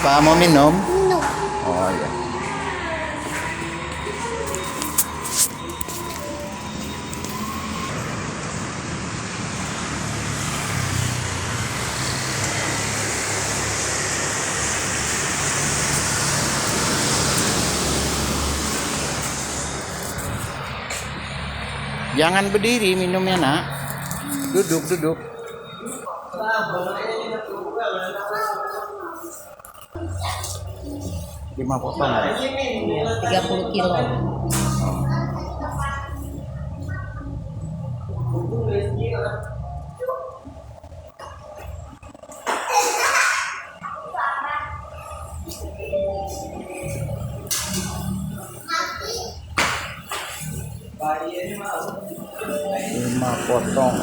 Kenapa? Mau minum? Minum. Oh ya. Jangan berdiri minumnya, Nak. Duduk, duduk. Lima potong ya? 30 kilo. Lima potong.